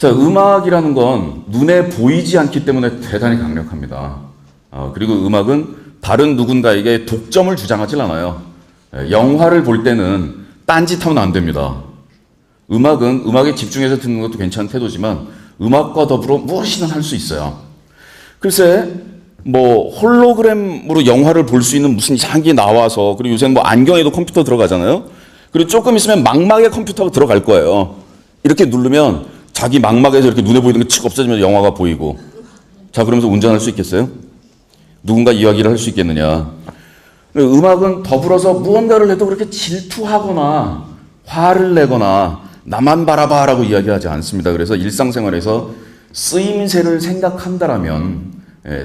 자, 음악이라는 건 눈에 보이지 않기 때문에 대단히 강력합니다. 그리고 음악은 다른 누군가에게 독점을 주장하지 않아요. 영화를 볼 때는 딴짓하면 안 됩니다. 음악은 음악에 집중해서 듣는 것도 괜찮은 태도지만 음악과 더불어 무엇이든 할 수 있어요. 글쎄 뭐 홀로그램으로 영화를 볼 수 있는 무슨 이상한 게 나와서, 그리고 요새는 뭐 안경에도 컴퓨터 들어가잖아요. 그리고 조금 있으면 망막에 컴퓨터가 들어갈 거예요. 이렇게 누르면 자기 망막에서 이렇게 눈에 보이는 게 칙 없어지면서 영화가 보이고. 자, 그러면서 운전할 수 있겠어요? 누군가 이야기를 할 수 있겠느냐. 음악은 더불어서 무언가를 해도 그렇게 질투하거나 화를 내거나 나만 바라봐라고 이야기하지 않습니다. 그래서 일상생활에서 쓰임새를 생각한다라면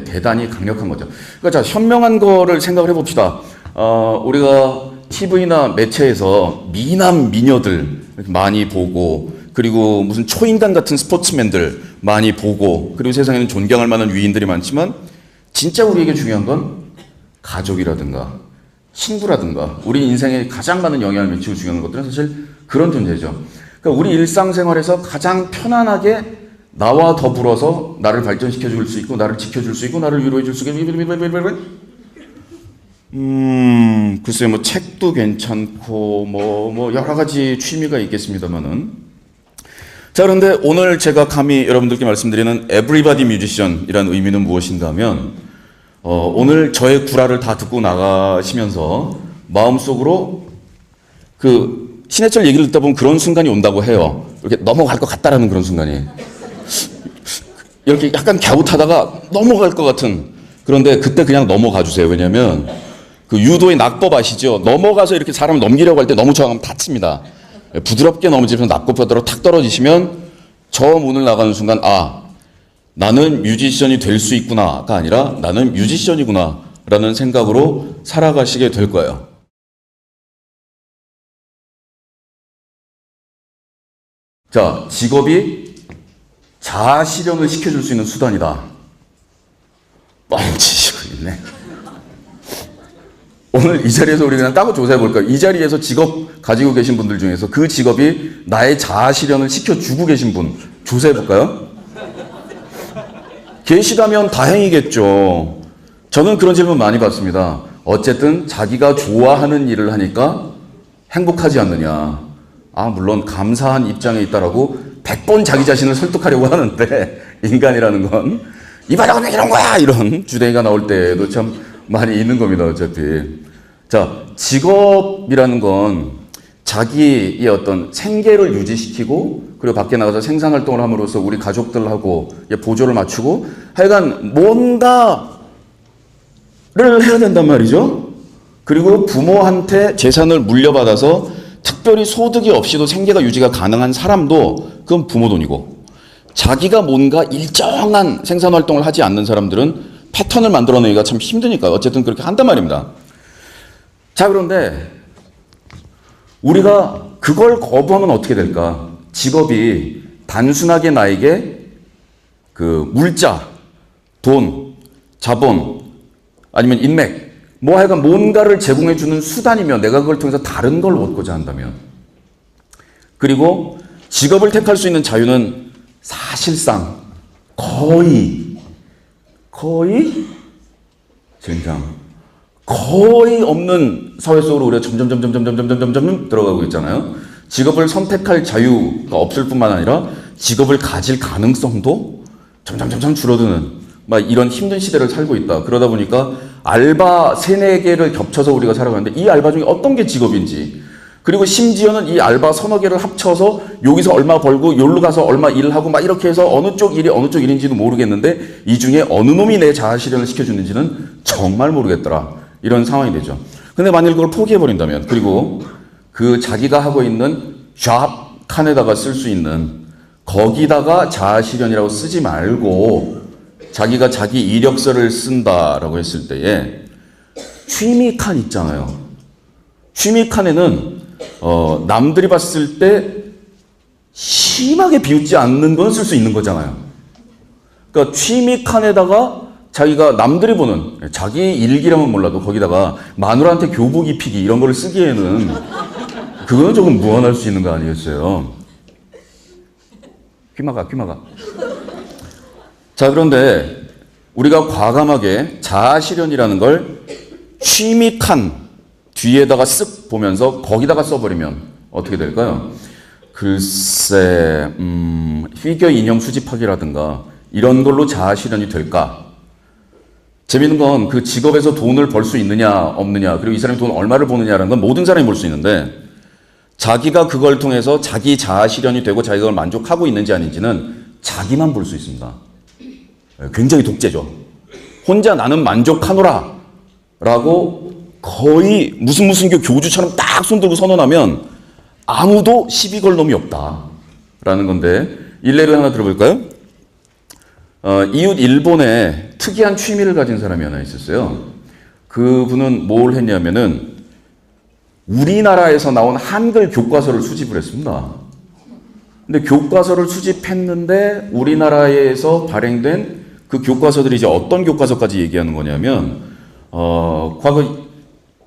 대단히 강력한 거죠. 그러니까 자, 현명한 거를 생각을 해봅시다. 우리가 TV나 매체에서 미남 미녀들 많이 보고, 그리고 무슨 초인간 같은 스포츠맨들 많이 보고, 그리고 세상에는 존경할 만한 위인들이 많지만 진짜 우리에게 중요한 건 가족이라든가 친구라든가 우리 인생에 가장 많은 영향을 미치고 중요한 것들은 사실 그런 존재죠. 그러니까 우리 일상생활에서 가장 편안하게 나와 더불어서 나를 발전시켜 줄 수 있고, 나를 지켜줄 수 있고, 나를 위로해 줄 수 있고, 글쎄요, 뭐 책도 괜찮고 뭐 여러 가지 취미가 있겠습니다만은. 자, 그런데 오늘 제가 감히 여러분들께 말씀드리는 Everybody Musician이라는 의미는 무엇인가 하면, 오늘 저의 구라를 다 듣고 나가시면서 마음속으로 그 신해철 얘기를 듣다 보면 그런 순간이 온다고 해요. 이렇게 넘어갈 것 같다라는 그런 순간이. 이렇게 약간 갸웃하다가 넘어갈 것 같은. 그런데 그때 그냥 넘어가 주세요. 왜냐면 그 유도의 낙법 아시죠? 넘어가서 이렇게 사람을 넘기려고 할 때 너무 저항하면 다칩니다. 부드럽게 넘어지면서 낙법바다로 탁 떨어지시면 저 문을 나가는 순간, 아, 나는 뮤지션이 될 수 있구나가 아니라 나는 뮤지션이구나 라는 생각으로 살아가시게 될 거예요. 자, 직업이 자아 실현을 시켜줄 수 있는 수단이다. 뻥치시고 있네. 오늘 이 자리에서 우리 그냥 따고 조사해 볼까요? 이 자리에서 직업 가지고 계신 분들 중에서 그 직업이 나의 자아 실현을 시켜주고 계신 분 조사해 볼까요? 계시다면 다행이겠죠. 저는 그런 질문 많이 받습니다. 어쨌든 자기가 좋아하는 일을 하니까 행복하지 않느냐. 물론 감사한 입장에 있다라고 100번 자기 자신을 설득하려고 하는데, 인간이라는 건 이봐라 왜 이런 거야 이런 주댕이가 나올 때도 참 많이 있는 겁니다. 어차피. 자, 직업이라는 건 자기의 어떤 생계를 유지시키고, 그리고 밖에 나가서 생산활동을 함으로써 우리 가족들하고 보조를 맞추고, 하여간 뭔가를 해야 된단 말이죠. 그리고 부모한테 재산을 물려받아서 특별히 소득이 없이도 생계가 유지가 가능한 사람도 그건 부모 돈이고, 자기가 뭔가 일정한 생산활동을 하지 않는 사람들은 패턴을 만들어내기가 참 힘드니까 어쨌든 그렇게 한단 말입니다. 자, 그런데 우리가 그걸 거부하면 어떻게 될까? 직업이 단순하게 나에게 그 물자, 돈, 자본, 아니면 인맥, 뭐 하여간 뭔가를 제공해주는 수단이면 내가 그걸 통해서 다른 걸 얻고자 한다면, 그리고 직업을 택할 수 있는 자유는 사실상 거의 없는 사회 속으로 우리가 점점 들어가고 있잖아요. 직업을 선택할 자유가 없을 뿐만 아니라 직업을 가질 가능성도 점점 줄어드는 막 이런 힘든 시대를 살고 있다. 그러다 보니까 알바 3-4개를 겹쳐서 우리가 살아가는데 이 알바 중에 어떤 게 직업인지, 그리고 심지어는 이 알바 3-4개를 합쳐서 여기서 얼마 벌고 여기로 가서 얼마 일을 하고 막 이렇게 해서 어느 쪽 일이 어느 쪽 일인지도 모르겠는데 이 중에 어느 놈이 내 자아 실현을 시켜주는지는 정말 모르겠더라. 이런 상황이 되죠. 근데 만일 그걸 포기해버린다면, 그리고 그 자기가 하고 있는 잡 칸에다가 쓸 수 있는 거기다가 자아 실현이라고 쓰지 말고 자기가 자기 이력서를 쓴다라고 했을 때에 취미 칸 있잖아요. 취미 칸에는 남들이 봤을 때 심하게 비웃지 않는 건 쓸 수 있는 거잖아요. 그러니까 취미 칸에다가 자기가 남들이 보는 자기 일기라면 몰라도 거기다가 마누라한테 교복 입히기 이런 걸 쓰기에는 그거는 조금 무언할 수 있는 거 아니겠어요? 귀 막아. 자, 그런데 우리가 과감하게 자아실현이라는 걸 취미 칸 뒤에다가 쓱 보면서 거기다가 써버리면 어떻게 될까요? 글쎄, 피겨 인형 수집하기라든가 이런 걸로 자아실현이 될까? 재밌는 건 그 직업에서 돈을 벌 수 있느냐 없느냐, 그리고 이 사람이 돈 얼마를 버느냐라는 건 모든 사람이 볼 수 있는데, 자기가 그걸 통해서 자기 자아실현이 되고 자기가 그걸 만족하고 있는지 아닌지는 자기만 볼 수 있습니다. 굉장히 독재죠. 혼자 나는 만족하노라 라고 거의 무슨 교주처럼 딱 손들고 선언하면 아무도 시비 걸 놈이 없다라는 건데, 일례를 하나 들어볼까요? 이웃 일본에 특이한 취미를 가진 사람이 하나 있었어요. 그분은 뭘 했냐면은 우리나라에서 나온 한글 교과서를 수집을 했습니다. 근데 교과서를 수집했는데 우리나라에서 발행된 그 교과서들이 이제 어떤 교과서까지 얘기하는 거냐면, 과거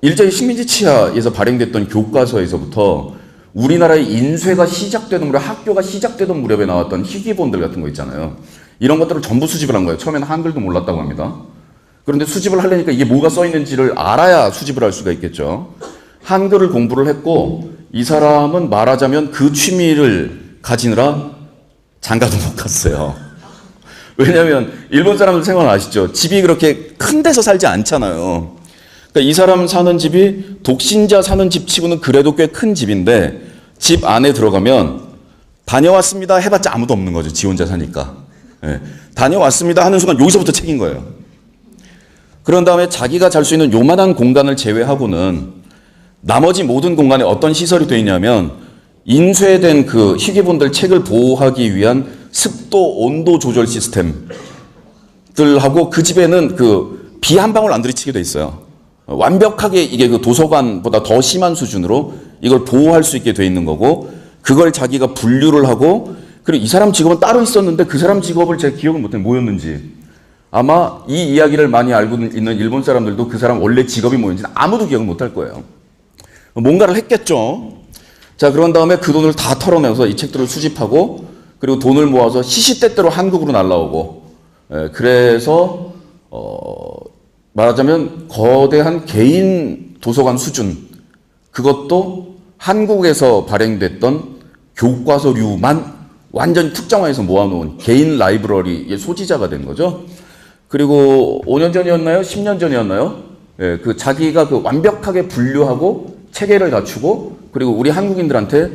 일제히 식민지 치하에서 발행됐던 교과서에서부터 우리나라의 인쇄가 시작되던 무렵, 학교가 시작되던 무렵에 나왔던 희귀본들 같은 거 있잖아요. 이런 것들을 전부 수집을 한 거예요. 처음에는 한글도 몰랐다고 합니다. 그런데 수집을 하려니까 이게 뭐가 써 있는지를 알아야 수집을 할 수가 있겠죠. 한글을 공부를 했고, 이 사람은 말하자면 그 취미를 가지느라 장가도 못 갔어요. 왜냐하면 일본 사람들 생각 아시죠? 집이 그렇게 큰 데서 살지 않잖아요. 그러니까 이 사람 사는 집이 독신자 사는 집 치고는 그래도 꽤 큰 집인데, 집 안에 들어가면 다녀왔습니다 해봤자 아무도 없는 거죠. 지 혼자 사니까. 네. 다녀왔습니다 하는 순간 여기서부터 책인 거예요. 그런 다음에 자기가 잘 수 있는 요만한 공간을 제외하고는 나머지 모든 공간에 어떤 시설이 되어 있냐면, 인쇄된 그 희귀본들 책을 보호하기 위한 습도 온도 조절 시스템들하고, 그 집에는 그 비 한 방울 안 들이치게 돼 있어요. 완벽하게 이게 그 도서관보다 더 심한 수준으로 이걸 보호할 수 있게 돼 있는 거고, 그걸 자기가 분류를 하고, 그리고 이 사람 직업은 따로 있었는데 그 사람 직업을 제가 기억을 못해요. 뭐였는지. 아마 이 이야기를 많이 알고 있는 일본 사람들도 그 사람 원래 직업이 뭐였는지 아무도 기억을 못할 거예요. 뭔가를 했겠죠. 자, 그런 다음에 그 돈을 다 털어내서 이 책들을 수집하고, 그리고 돈을 모아서 시시때때로 한국으로 날라오고, 그래서 말하자면 거대한 개인 도서관 수준, 그것도 한국에서 발행됐던 교과서류만 완전히 특정화해서 모아놓은 개인 라이브러리의 소지자가 된 거죠. 그리고 5년 전이었나요? 10년 전이었나요? 그 자기가 그 완벽하게 분류하고 체계를 갖추고, 그리고 우리 한국인들한테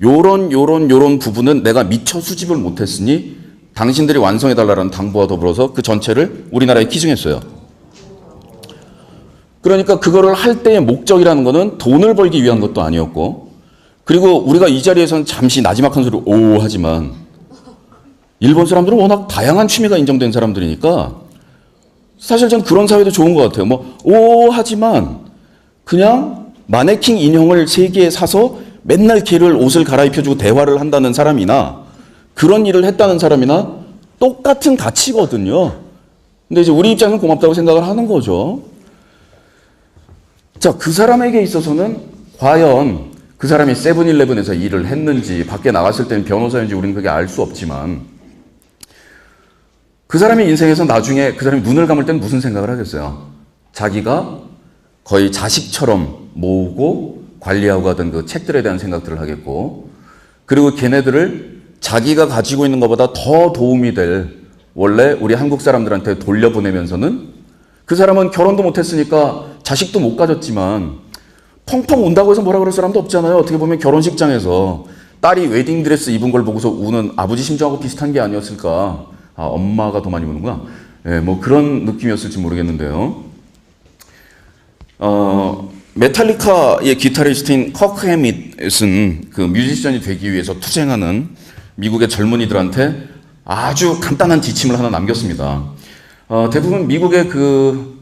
요런 부분은 내가 미처 수집을 못했으니 당신들이 완성해달라는 당부와 더불어서 그 전체를 우리나라에 기증했어요. 그러니까 그거를 할 때의 목적이라는 거는 돈을 벌기 위한 것도 아니었고, 그리고 우리가 이 자리에서는 잠시 나지막한 소리로 오 하지만, 일본 사람들은 워낙 다양한 취미가 인정된 사람들이니까 사실 전 그런 사회도 좋은 것 같아요. 오 하지만 그냥 마네킹 인형을 3개 사서 맨날 걔를 옷을 갈아입혀주고 대화를 한다는 사람이나 그런 일을 했다는 사람이나 똑같은 가치거든요. 근데 이제 우리 입장에서는 고맙다고 생각을 하는 거죠. 자, 그 사람에게 있어서는 과연 그 사람이 세븐일레븐에서 일을 했는지, 밖에 나갔을 때는 변호사인지 우리는 그게 알 수 없지만, 그 사람의 인생에서 나중에 그 사람이 눈을 감을 때는 무슨 생각을 하겠어요? 자기가 거의 자식처럼 모으고 관리하고 하던 그 책들에 대한 생각들을 하겠고, 그리고 걔네들을 자기가 가지고 있는 것보다 더 도움이 될, 원래 우리 한국 사람들한테 돌려보내면서는, 그 사람은 결혼도 못했으니까 자식도 못 가졌지만 펑펑 운다고 해서 뭐라 그럴 사람도 없잖아요. 어떻게 보면 결혼식장에서 딸이 웨딩드레스 입은 걸 보고서 우는 아버지 심정하고 비슷한 게 아니었을까. 아, 엄마가 더 많이 우는구나. 뭐 그런 느낌이었을지 모르겠는데요. 메탈리카의 기타리스트인 커크 해밋은 그 뮤지션이 되기 위해서 투쟁하는 미국의 젊은이들한테 아주 간단한 지침을 하나 남겼습니다. 대부분 미국의 그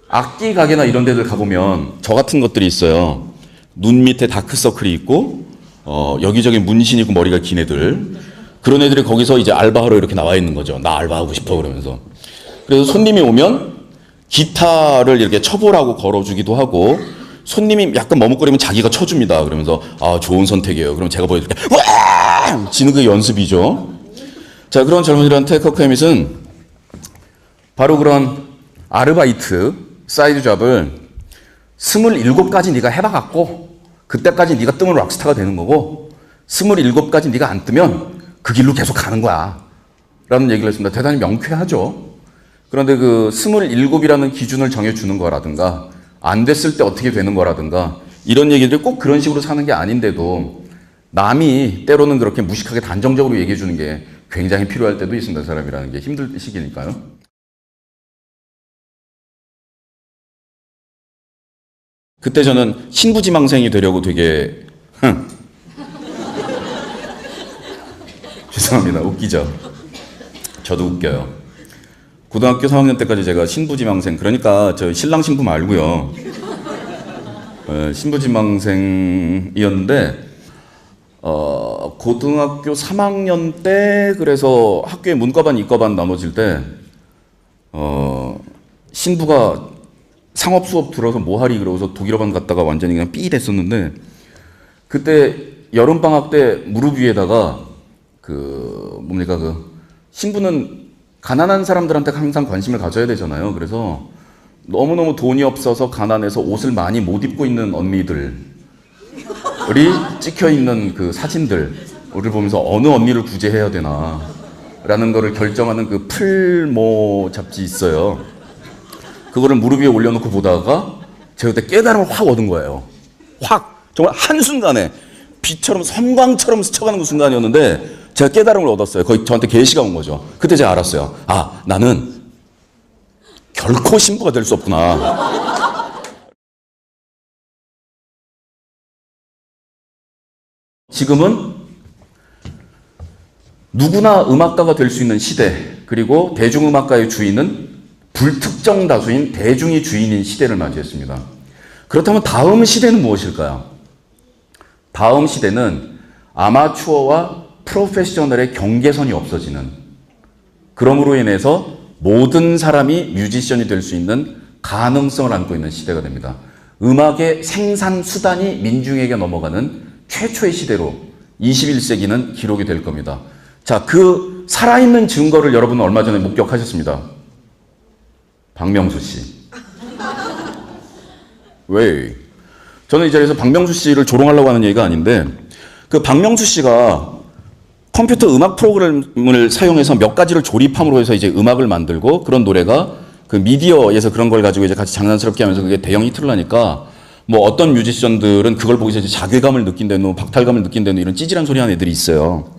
악기 가게나 이런 데들 가보면 저 같은 것들이 있어요. 눈 밑에 다크서클이 있고, 여기저기 문신이 있고 머리가 긴 애들. 그런 애들이 거기서 이제 알바하러 이렇게 나와 있는 거죠. 나 알바하고 싶어 그러면서. 그래서 손님이 오면 기타를 이렇게 쳐보라고 걸어주기도 하고, 손님이 약간 머뭇거리면 자기가 쳐줍니다. 그러면서 아, 좋은 선택이에요. 그럼 제가 보여줄게. 와! 지는 그 연습이죠. 자, 그런 젊은이들한테 커크 해밋은 바로 그런 아르바이트, 사이드 잡을 27가지 네가 해봐갖고 그때까지 네가 뜨면 락스타가 되는 거고 27가지 네가 안 뜨면 그 길로 계속 가는 거야 라는 얘기를 했습니다. 대단히 명쾌하죠. 그런데 그 27이라는 기준을 정해주는 거라든가 안 됐을 때 어떻게 되는 거라든가 이런 얘기들이 꼭 그런 식으로 사는 게 아닌데도 남이 때로는 그렇게 무식하게 단정적으로 얘기해 주는 게 굉장히 필요할 때도 있습니다. 사람이라는 게 힘들 시기니까요. 그때 저는 신부지망생이 되려고 되게 죄송합니다. 웃기죠? 저도 웃겨요. 고등학교 3학년 때까지 제가 신부지망생, 그러니까 저 신랑 신부 말고요. 신부지망생이었는데 고등학교 3학년 때 그래서 학교에 문과반, 이과반 나눠질 때 신부가 상업 수업 들어서 뭐하리 그러고서 독일어반 갔다가 완전히 그냥 삐 됐었는데 그때 여름방학 때 무릎 위에다가 신부는 가난한 사람들한테 항상 관심을 가져야 되잖아요. 그래서 너무너무 돈이 없어서 가난해서 옷을 많이 못 입고 있는 언니들이 찍혀 있는 그 사진들을 보면서 어느 언니를 구제해야 되나 라는 거를 결정하는 그 풀모 잡지 있어요. 그거를 무릎 위에 올려놓고 보다가 제가 그때 깨달음을 확 얻은 거예요. 확! 정말 한순간에 빛처럼 섬광처럼 스쳐가는 그 순간이었는데 제가 깨달음을 얻었어요. 거의 저한테 계시가 온 거죠. 그때 제가 알았어요. 아, 나는 결코 신부가 될 수 없구나. 지금은 누구나 음악가가 될 수 있는 시대, 그리고 대중음악가의 주인은 불특정 다수인 대중이 주인인 시대를 맞이했습니다. 그렇다면 다음 시대는 무엇일까요? 다음 시대는 아마추어와 프로페셔널의 경계선이 없어지는, 그러므로 인해서 모든 사람이 뮤지션이 될 수 있는 가능성을 안고 있는 시대가 됩니다. 음악의 생산 수단이 민중에게 넘어가는 최초의 시대로 21세기는 기록이 될 겁니다. 자, 그 살아있는 증거를 여러분은 얼마 전에 목격하셨습니다. 박명수 씨. 왜? 저는 이 자리에서 박명수 씨를 조롱하려고 하는 얘기가 아닌데, 그 박명수 씨가 컴퓨터 음악 프로그램을 사용해서 몇 가지를 조립함으로 해서 이제 음악을 만들고, 그런 노래가 그 미디어에서 그런 걸 가지고 이제 같이 장난스럽게 하면서 그게 대형 히트를 하니까, 뭐 어떤 뮤지션들은 그걸 보고서 이제 자괴감을 느낀다는, 박탈감을 느낀다는 이런 찌질한 소리 하는 애들이 있어요.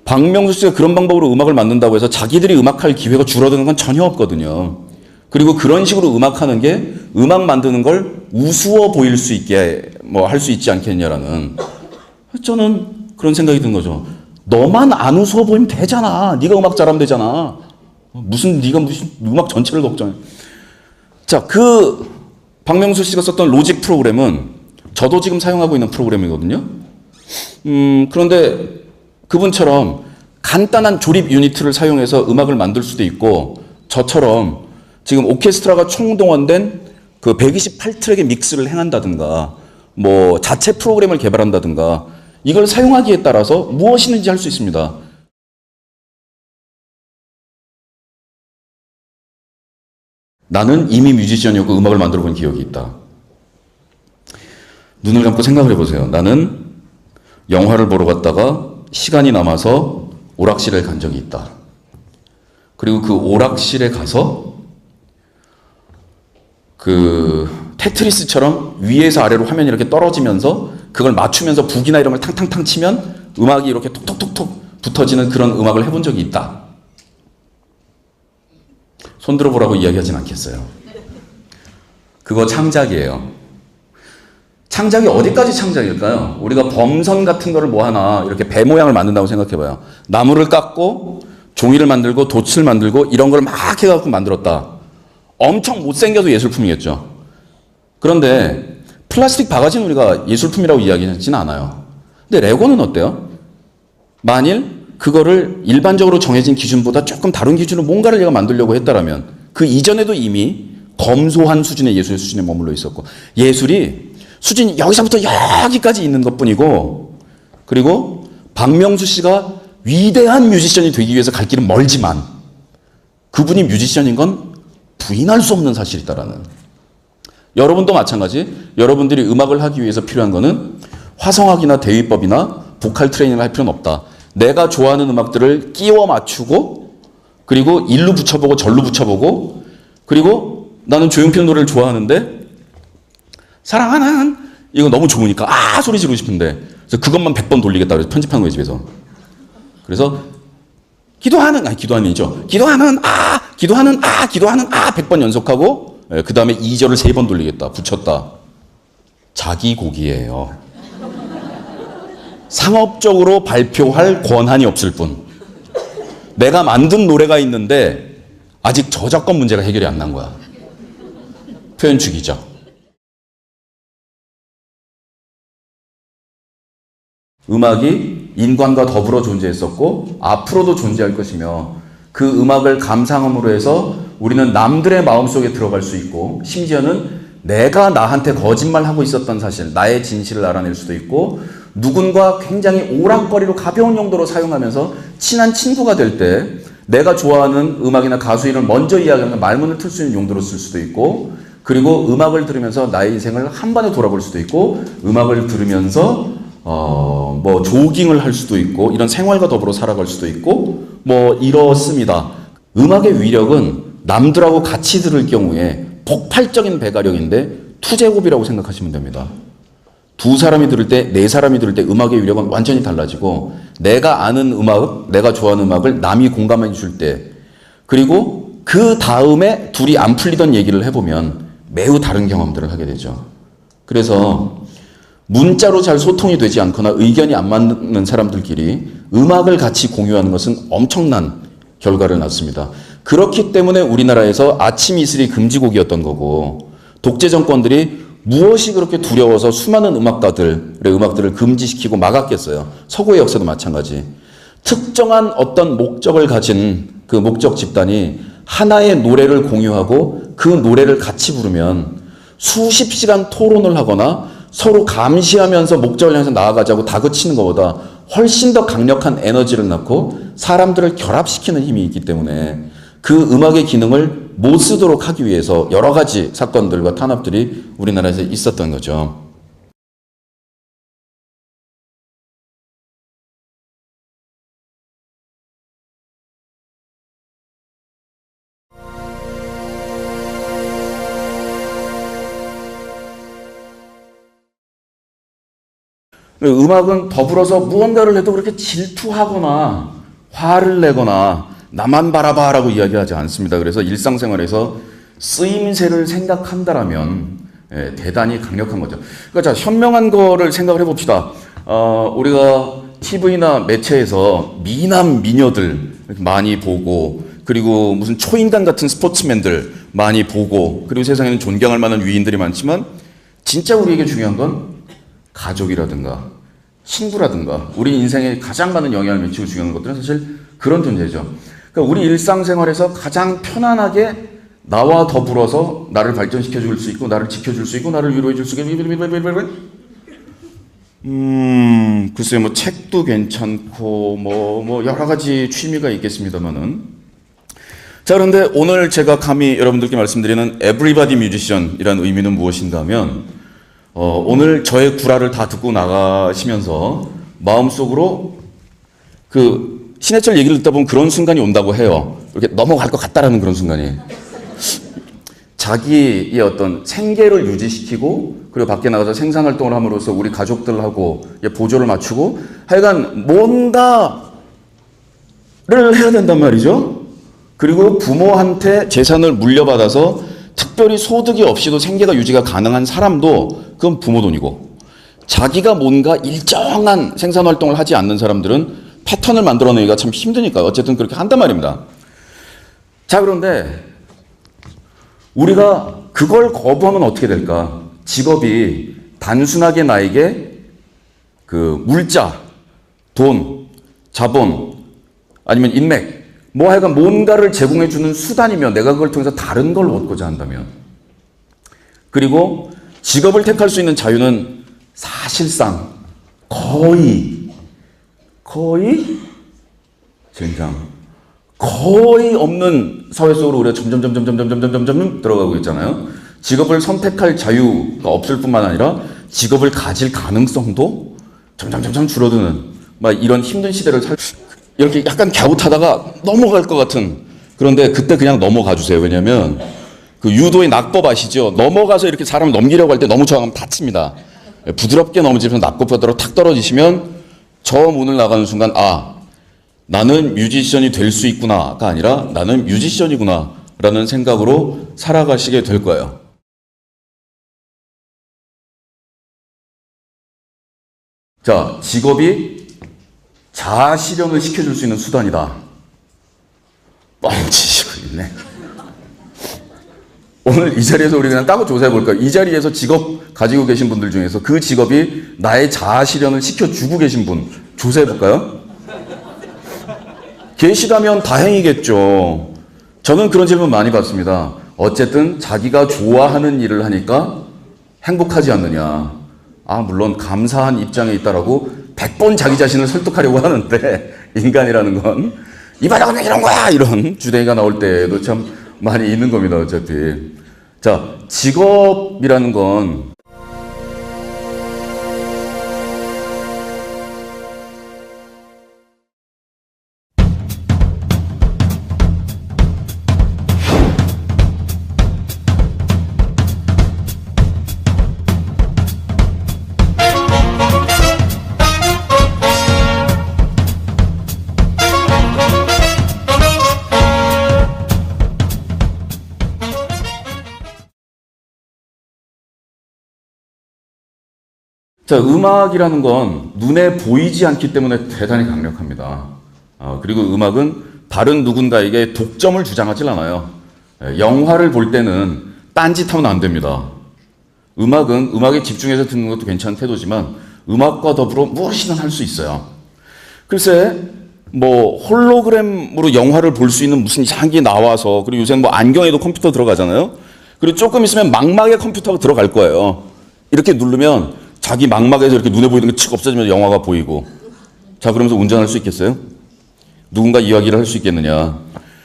박명수 씨가 그런 방법으로 음악을 만든다고 해서 자기들이 음악할 기회가 줄어드는 건 전혀 없거든요. 그리고 그런 식으로 음악하는 게 음악 만드는 걸 우스워 보일 수 있게 할 수 있지 않겠냐라는, 저는 그런 생각이 든 거죠. 너만 안 우스워 보이면 되잖아. 네가 음악 잘하면 되잖아. 네가 무슨 음악 전체를 걱정해. 자, 그 박명수 씨가 썼던 로직 프로그램은 저도 지금 사용하고 있는 프로그램이거든요. 그런데 그분처럼 간단한 조립 유니트를 사용해서 음악을 만들 수도 있고, 저처럼 지금 오케스트라가 총동원된 그 128트랙의 믹스를 행한다든가, 뭐 자체 프로그램을 개발한다든가, 이걸 사용하기에 따라서 무엇이든지 할 수 있습니다. 나는 이미 뮤지션이었고 음악을 만들어 본 기억이 있다. 눈을 감고 생각을 해보세요. 나는 영화를 보러 갔다가 시간이 남아서 오락실에 간 적이 있다. 그리고 그 오락실에 가서 그 테트리스처럼 위에서 아래로 화면이 이렇게 떨어지면서 그걸 맞추면서 북이나 이런 걸 탕탕탕 치면 음악이 이렇게 톡톡톡톡 붙어지는 그런 음악을 해본 적이 있다. 손 들어보라고 이야기하진 않겠어요. 그거 창작이에요. 창작이 어디까지 창작일까요? 우리가 범선 같은 거를 뭐 하나 이렇게 배 모양을 만든다고 생각해봐요. 나무를 깎고 종이를 만들고 돛을 만들고 이런 걸 막 해갖고 만들었다. 엄청 못생겨도 예술품이겠죠. 그런데 플라스틱 바가지는 우리가 예술품이라고 이야기하지는 않아요. 근데 레고는 어때요? 만일 그거를 일반적으로 정해진 기준보다 조금 다른 기준으로 뭔가를 얘가 만들려고 했다라면 그 이전에도 이미 검소한 수준의 예술의 수준에 머물러 있었고, 예술이 수준이 여기서부터 여기까지 있는 것뿐이고, 그리고 박명수 씨가 위대한 뮤지션이 되기 위해서 갈 길은 멀지만 그분이 뮤지션인 건 부인할 수 없는 사실이다라는. 여러분도 마찬가지. 여러분들이 음악을 하기 위해서 필요한 거는 화성학이나 대위법이나 보컬 트레이닝을 할 필요는 없다. 내가 좋아하는 음악들을 끼워 맞추고 그리고 일로 붙여보고 절로 붙여보고 그리고 나는 조용필 노래를 좋아하는데 사랑하는 이거 너무 좋으니까 소리 지르고 싶은데 그래서 그것만 100번 돌리겠다 그래서 편집한 거예요 집에서. 그래서 기도하는 100번 연속하고 그 다음에 2절을 3번 돌리겠다 붙였다. 자기 곡이에요. 상업적으로 발표할 권한이 없을 뿐. 내가 만든 노래가 있는데 아직 저작권 문제가 해결이 안 난 거야. 표현축이죠. 음악이 인간과 더불어 존재했었고 앞으로도 존재할 것이며 그 음악을 감상함으로 해서 우리는 남들의 마음속에 들어갈 수 있고 심지어는 내가 나한테 거짓말하고 있었던 사실, 나의 진실을 알아낼 수도 있고 누군가 굉장히 오락거리로 가벼운 용도로 사용하면서 친한 친구가 될 때 내가 좋아하는 음악이나 가수 이름을 먼저 이야기하면 말문을 틀 수 있는 용도로 쓸 수도 있고 그리고 음악을 들으면서 나의 인생을 한 번에 돌아볼 수도 있고 음악을 들으면서 조깅을 할 수도 있고 이런 생활과 더불어 살아갈 수도 있고 이렇습니다. 음악의 위력은 남들하고 같이 들을 경우에 폭발적인 배가력인데 투제곱이라고 생각하시면 됩니다. 2사람이 들을 때, 4사람이 들을 때 음악의 위력은 완전히 달라지고 내가 아는 음악, 내가 좋아하는 음악을 남이 공감해 줄 때 그리고 그 다음에 둘이 안 풀리던 얘기를 해보면 매우 다른 경험들을 하게 되죠. 그래서 문자로 잘 소통이 되지 않거나 의견이 안 맞는 사람들끼리 음악을 같이 공유하는 것은 엄청난 결과를 낳습니다. 그렇기 때문에 우리나라에서 아침 이슬이 금지곡이었던 거고 독재 정권들이 무엇이 그렇게 두려워서 수많은 음악가들의 음악들을 금지시키고 막았겠어요. 서구의 역사도 마찬가지. 특정한 어떤 목적을 가진 그 목적 집단이 하나의 노래를 공유하고 그 노래를 같이 부르면 수십 시간 토론을 하거나 서로 감시하면서 목적을 향해서 나아가자고 다그치는 것보다 훨씬 더 강력한 에너지를 낳고 사람들을 결합시키는 힘이 있기 때문에 그 음악의 기능을 못 쓰도록 하기 위해서 여러 가지 사건들과 탄압들이 우리나라에서 있었던 거죠. 음악은 더불어서 무언가를 해도 그렇게 질투하거나 화를 내거나 나만 바라봐라고 이야기하지 않습니다. 그래서 일상생활에서 쓰임새를 생각한다라면 대단히 강력한 거죠. 그러니까 자, 현명한 거를 생각을 해봅시다. 우리가 TV나 매체에서 미남 미녀들 많이 보고 그리고 무슨 초인간 같은 스포츠맨들 많이 보고 그리고 세상에는 존경할 만한 위인들이 많지만 진짜 우리에게 중요한 건 가족이라든가 친구라든가 우리 인생에 가장 많은 영향을 미치고 중요한 것들은 사실 그런 존재죠. 그러니까 우리 일상생활에서 가장 편안하게 나와 더불어서 나를 발전시켜 줄 수 있고 나를 지켜줄 수 있고 나를 위로해 줄 수 있고 글쎄요 책도 괜찮고 여러 가지 취미가 있겠습니다만은 자 그런데 오늘 제가 감히 여러분들께 말씀드리는 Everybody Musician이라는 의미는 무엇인가 하면 오늘 저의 구라를 다 듣고 나가시면서 마음속으로 그 신해철 얘기를 듣다 보면 그런 순간이 온다고 해요. 이렇게 넘어갈 것 같다라는 그런 순간이. 자기의 어떤 생계를 유지시키고 그리고 밖에 나가서 생산활동을 함으로써 우리 가족들하고 보조를 맞추고 하여간 뭔가를 해야 된단 말이죠. 그리고 부모한테 재산을 물려받아서 특별히 소득이 없이도 생계가 유지가 가능한 사람도 그건 부모 돈이고 자기가 뭔가 일정한 생산활동을 하지 않는 사람들은 패턴을 만들어내기가 참 힘드니까 어쨌든 그렇게 한단 말입니다. 자 그런데 우리가 그걸 거부하면 어떻게 될까? 직업이 단순하게 나에게 그 물자, 돈, 자본 아니면 인맥 하여간 뭔가를 제공해주는 수단이면 내가 그걸 통해서 다른 걸 얻고자 한다면 그리고 직업을 택할 수 있는 자유는 사실상 거의 젠장. 거의 없는 사회 속으로 우리가 점점 들어가고 있잖아요. 직업을 선택할 자유가 없을 뿐만 아니라 직업을 가질 가능성도 점점 줄어드는 막 이런 힘든 시대를 이렇게 약간 갸웃하다가 넘어갈 것 같은, 그런데 그때 그냥 넘어가 주세요. 왜냐면 그 유도의 낙법 아시죠? 넘어가서 이렇게 사람을 넘기려고 할 때 너무 저항하면 다칩니다. 부드럽게 넘어지면서 낙법바다로 탁 떨어지시면 저 문을 나가는 순간, 아, 나는 뮤지션이 될 수 있구나가 아니라 나는 뮤지션이구나 라는 생각으로 살아가시게 될 거예요. 자, 직업이 자아 실현을 시켜줄 수 있는 수단이다. 뻥치시고 있네. 오늘 이 자리에서 우리 그냥 따고 조사해 볼까요? 이 자리에서 직업 가지고 계신 분들 중에서 그 직업이 나의 자아 실현을 시켜주고 계신 분 조사해 볼까요? 계시다면 다행이겠죠. 저는 그런 질문 많이 받습니다. 어쨌든 자기가 좋아하는 일을 하니까 행복하지 않느냐. 아, 물론 감사한 입장에 있다라고 100번 자기 자신을 설득하려고 하는데, 인간이라는 건 이봐라 그냥 이런 거야 이런 주댕이가 나올 때도 참 많이 있는 겁니다. 어차피. 자, 직업이라는 건 자, 음악이라는 건 눈에 보이지 않기 때문에 대단히 강력합니다. 그리고 음악은 다른 누군가에게 독점을 주장하지 않아요. 영화를 볼 때는 딴짓하면 안 됩니다. 음악은 음악에 집중해서 듣는 것도 괜찮은 태도지만 음악과 더불어 무엇이든 할 수 있어요. 글쎄, 뭐 홀로그램으로 영화를 볼 수 있는 무슨 이상한 게 나와서, 그리고 요새는 뭐 안경에도 컴퓨터 들어가잖아요. 그리고 조금 있으면 망막에 컴퓨터가 들어갈 거예요. 이렇게 누르면 자기 망막에서 이렇게 눈에 보이는 게 칙 없어지면 영화가 보이고. 자, 그러면서 운전할 수 있겠어요? 누군가 이야기를 할 수 있겠느냐.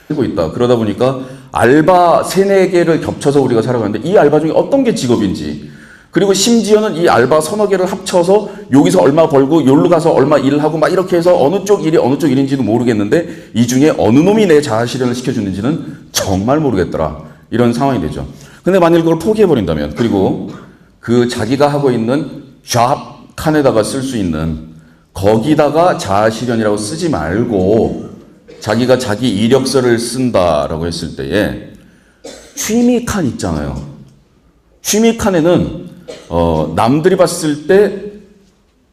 하고 있다. 그러다 보니까 알바 3-4개를 겹쳐서 우리가 살아가는데 이 알바 중에 어떤 게 직업인지, 그리고 심지어는 이 알바 3-4개를 합쳐서 여기서 얼마 벌고 여기로 가서 얼마 일을 하고 막 이렇게 해서 어느 쪽 일이 어느 쪽 일인지도 모르겠는데 이 중에 어느 놈이 내 자아 실현을 시켜주는지는 정말 모르겠더라. 이런 상황이 되죠. 근데 만일 그걸 포기해버린다면, 그리고 그 자기가 하고 있는 잡 칸에다가 쓸 수 있는 거기다가 자아 실현이라고 쓰지 말고 자기가 자기 이력서를 쓴다라고 했을 때에 취미 칸 있잖아요. 취미 칸에는 남들이 봤을 때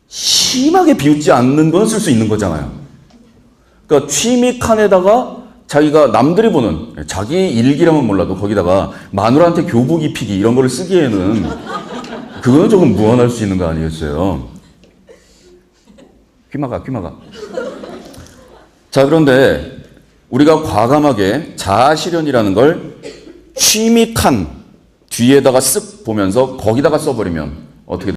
심하게 비웃지 않는 건 쓸 수 있는 거잖아요. 그러니까 취미 칸에다가 자기가 남들이 보는 자기 일기라면 몰라도 거기다가 마누라한테 교복 입히기 이런 걸 쓰기에는 그거는 조금 무한할 수 있는 거 아니겠어요? 귀마가. 자, 그런데 우리가 과감하게 자아 실현이라는 걸 취미 칸 뒤에다가 쓱 보면서 거기다가 써버리면 어떻게